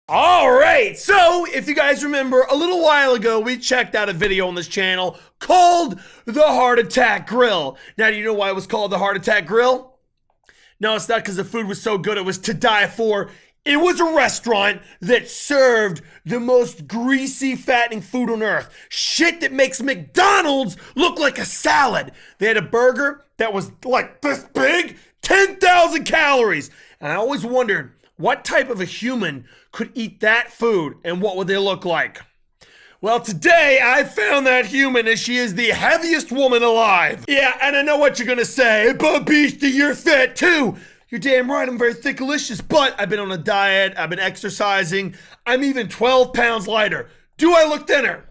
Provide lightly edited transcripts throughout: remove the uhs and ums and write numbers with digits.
Alright, so if you guys remember, a little while ago we checked out a video on this channel called The Heart Attack Grill. Now, do you know why it was called The Heart Attack Grill? No, it's not because the food was so good it was to die for. It was a restaurant that served the most greasy, fattening food on earth. Shit that makes McDonald's look like a salad. They had a burger that was like this big, 10,000 calories. And I always wondered, what type of a human could eat that food and what would they look like? Well, today I found that human and she is the heaviest woman alive. Yeah, and I know what you're gonna say, but Beastie, you're fat too. You're damn right, I'm very thickalicious, but I've been on a diet, I've been exercising, I'm even 12 pounds lighter. Do I look thinner?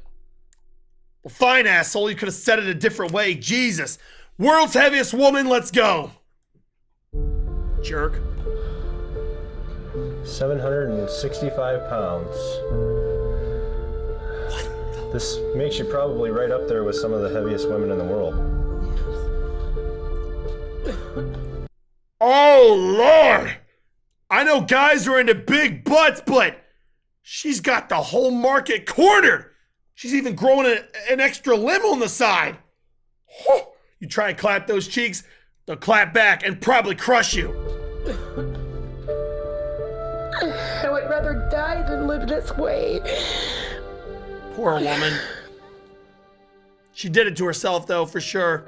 Well, fine, asshole, you could have said it a different way. Jesus. World's heaviest woman, let's go. Jerk. 765 pounds. This makes you probably right up there with some of the heaviest women in the world. Oh, Lord! I know guys are into big butts, but she's got the whole market cornered. She's even growing an extra limb on the side. You try and clap those cheeks, they'll clap back and probably crush you. I would rather die than live this way. Poor woman. She did it to herself, though, for sure.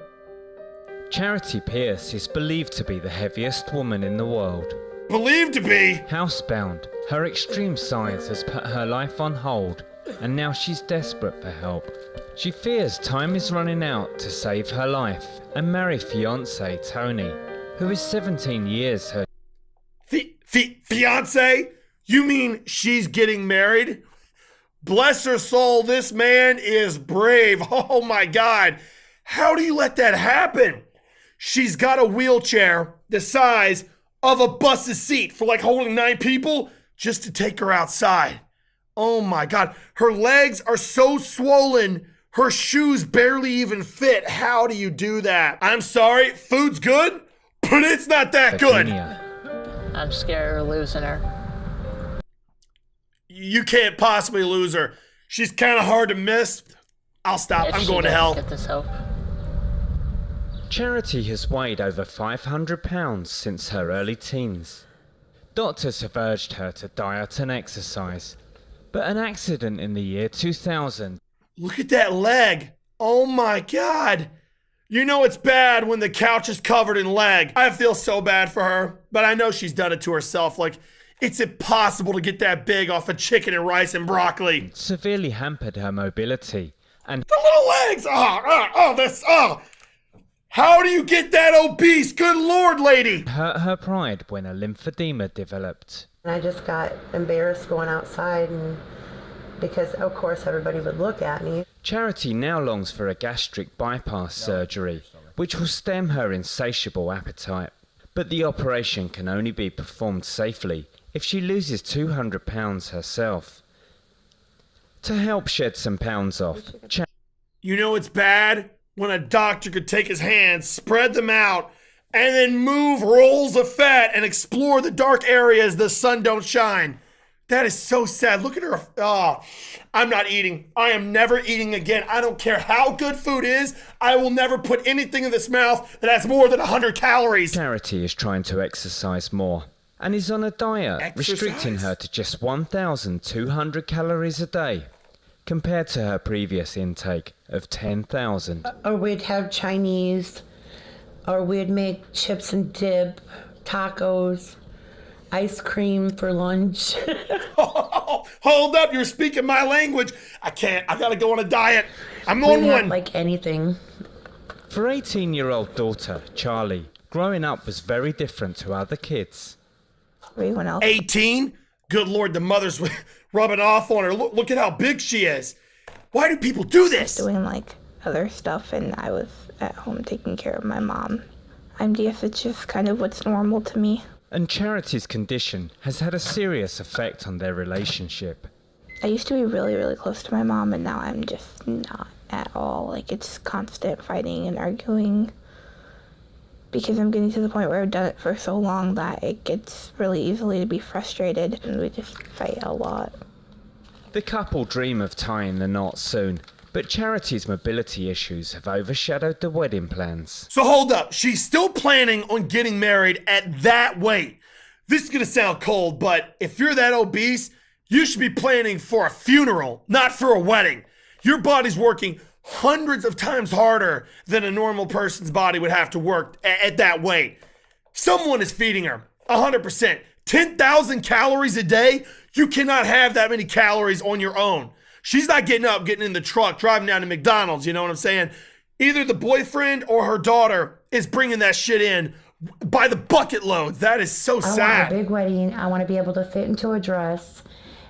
Charity Pierce is believed to be the heaviest woman in the world. Believed to be? Housebound, her extreme size has put her life on hold, and now she's desperate for help. She fears time is running out to save her life and marry fiancé Tony, who is 17 years her Fiance? You mean she's getting married? Bless her soul, this man is brave. Oh my God. How do you let that happen? She's got a wheelchair the size of a bus's seat for like holding 9 people just to take her outside. Oh my God. Her legs are so swollen, her shoes barely even fit. How do you do that? I'm sorry, food's good, but it's not that good. Virginia. I'm scared of losing her. You can't possibly lose her. She's kind of hard to miss. I'll stop. If I'm she going to doesn't hell. Get this help. Charity has weighed over 500 pounds since her early teens. Doctors have urged her to diet and exercise, but an accident in the year 2000. Look at that leg. Oh my God. You know it's bad when the couch is covered in leg. I feel so bad for her, but I know she's done it to herself. Like, it's impossible to get that big off of chicken and rice and broccoli. Severely hampered her mobility and The little legs. How do you get that obese? Good Lord, lady. hurt her pride when a lymphedema developed. And I just got embarrassed going outside, and because of course everybody would look at me. Charity now longs for a gastric bypass surgery, which will stem her insatiable appetite. But the operation can only be performed safely if she loses 200 pounds herself. To help shed some pounds off, You know it's bad when a doctor could take his hands, spread them out, and then move rolls of fat and explore the dark areas the sun don't shine. That is so sad. Look at her. Oh, I'm not eating. I am never eating again. I don't care how good food is. I will never put anything in this mouth that has more than 100 calories. Charity is trying to exercise more and is on a diet restricting her to just 1,200 calories a day, compared to her previous intake of 10,000. Or we'd have Chinese, or we'd make chips and dip, tacos, ice cream for lunch. Hold up, you're speaking my language. I can't. I gotta go on a diet. I'm on We'd have one. like anything. For 18-year-old daughter, Charlie, growing up was very different to other kids. Everyone else 18? Good Lord, the mother's rubbing off on her. Look at how big she is. Why do people do this? doing like other stuff, and I was at home taking care of my mom. I'm guess it's just kind of what's normal to me. And Charity's condition has had a serious effect on their relationship. I used to be really, really close to my mom, and now I'm just not at all. Like, it's constant fighting and arguing. because I'm getting to the point where I've done it for so long that it gets really easily to be frustrated, and we just fight a lot. The couple dream of tying the knot soon, but Charity's mobility issues have overshadowed the wedding plans. So hold up, she's still planning on getting married at that weight. This is gonna sound cold, but if you're that obese, you should be planning for a funeral, not for a wedding. Your body's working hundreds of times harder than a normal person's body would have to work at that weight. Someone is feeding her, 100%. 10,000 calories a day? You cannot have that many calories on your own. She's not getting up, getting in the truck, driving down to McDonald's, you know what I'm saying? Either the boyfriend or her daughter is bringing that shit in by the bucket loads. That is so I want sad. a big wedding. I want to be able to fit into a dress.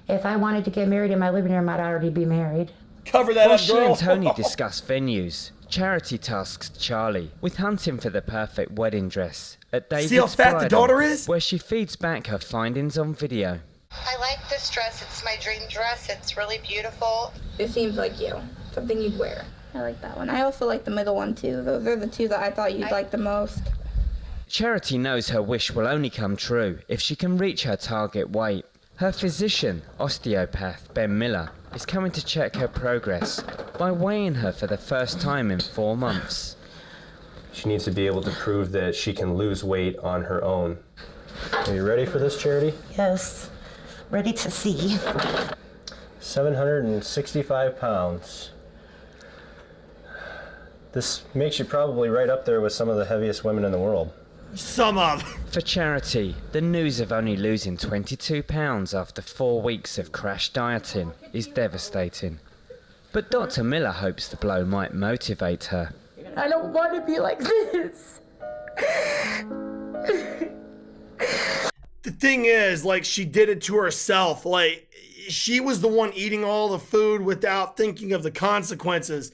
If I wanted to get married in my living room, I'd already be married. Cover that While up, she girl. and Tony discuss venues, Charity tasks Charlie with hunting for the perfect wedding dress at David's See how fat the Bridal, daughter is? where she feeds back her findings on video. I like this dress. It's my dream dress. It's really beautiful. It seems like you. Something you'd wear. I like that one. I also like the middle one too. Those are the two that I thought you'd like the most. Charity knows her wish will only come true if she can reach her target weight. Her physician, osteopath Ben Miller, is coming to check her progress by weighing her for the first time in 4 months. She needs to be able to prove that she can lose weight on her own. Are you ready for this, Charity? Yes. Ready to see. 765 pounds. This makes you probably right up there with some of the heaviest women in the world. Some of. For Charity, the news of only losing 22 pounds after 4 weeks of crash dieting is devastating. But Dr. Miller hopes the blow might motivate her. I don't want to be like this. The thing is, like, she did it to herself. Like, she was the one eating all the food without thinking of the consequences.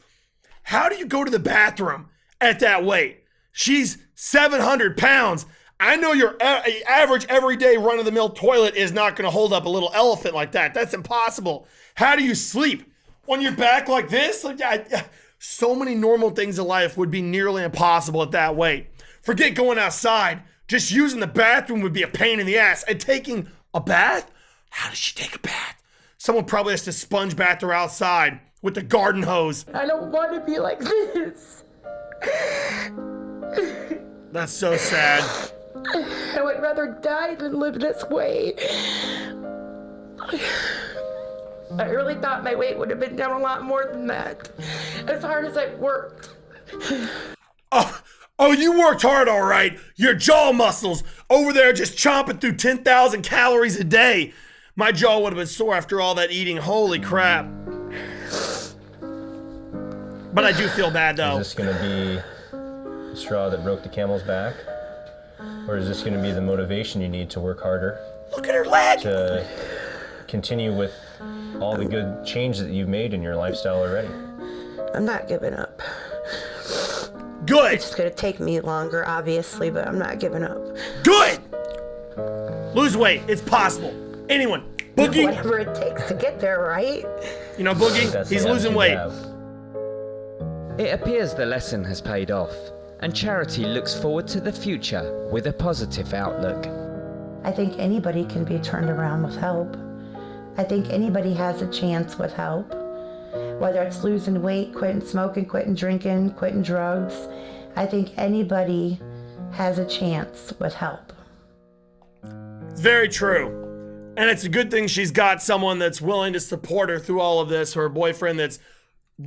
How do you go to the bathroom at that weight? She's 700 pounds. I know your average everyday run-of-the-mill toilet is not going to hold up a little elephant like that. That's impossible. How do you sleep? On your back like this? So many normal things in life would be nearly impossible at that weight. Forget going outside. Just using the bathroom would be a pain in the ass. And taking a bath? How does she take a bath? Someone probably has to sponge bath her outside with the garden hose. I don't want to be like this. That's so sad. I would rather die than live this way. I really thought my weight would have been down a lot more than that. As hard as I worked. Oh, you worked hard, all right. Your jaw muscles over there just chomping through 10,000 calories a day. My jaw would have been sore after all that eating. Holy crap. But I do feel bad, though. Is this going to be the straw that broke the camel's back? Or is this going to be the motivation you need to work harder? Look at her leg. To continue with all the good change that you've made in your lifestyle already? I'm not giving up. Good. It's gonna take me longer, obviously, but I'm not giving up. Good. Lose weight. It's possible. Anyone. Boogie. Whatever it takes to get there, right? You know, Boogie, That's he's the losing attitude weight. to have. It appears the lesson has paid off, and Charity looks forward to the future with a positive outlook. I think anybody can be turned around with help. I think anybody has a chance with help. Whether it's losing weight, quitting smoking, quitting drinking, quitting drugs, I think anybody has a chance with help. It's very true. And it's a good thing she's got someone that's willing to support her through all of this, her boyfriend that's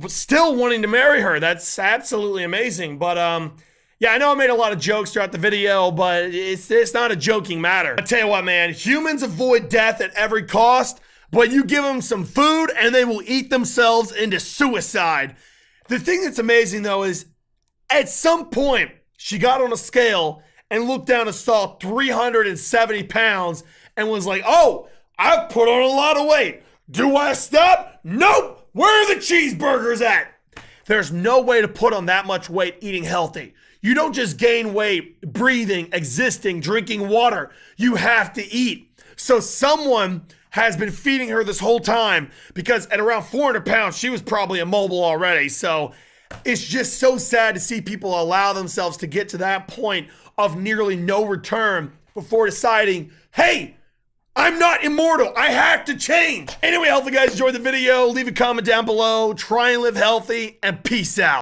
still wanting to marry her. That's absolutely amazing. But yeah, I know I made a lot of jokes throughout the video, but it's not a joking matter. I tell you what, man, humans avoid death at every cost, but you give them some food and they will eat themselves into suicide. The thing that's amazing though is at some point she got on a scale and looked down and saw 370 pounds and was like, oh, I've put on a lot of weight. Do I stop? Nope. Where are the cheeseburgers at? There's no way to put on that much weight eating healthy. You don't just gain weight breathing, existing, drinking water. You have to eat. So someone has been feeding her this whole time because at around 400 pounds, she was probably immobile already. So It's just so sad to see people allow themselves to get to that point of nearly no return before deciding, hey, I'm not immortal. I have to change. Anyway, hopefully you guys enjoyed the video. Leave a comment down below. Try and live healthy, and peace out.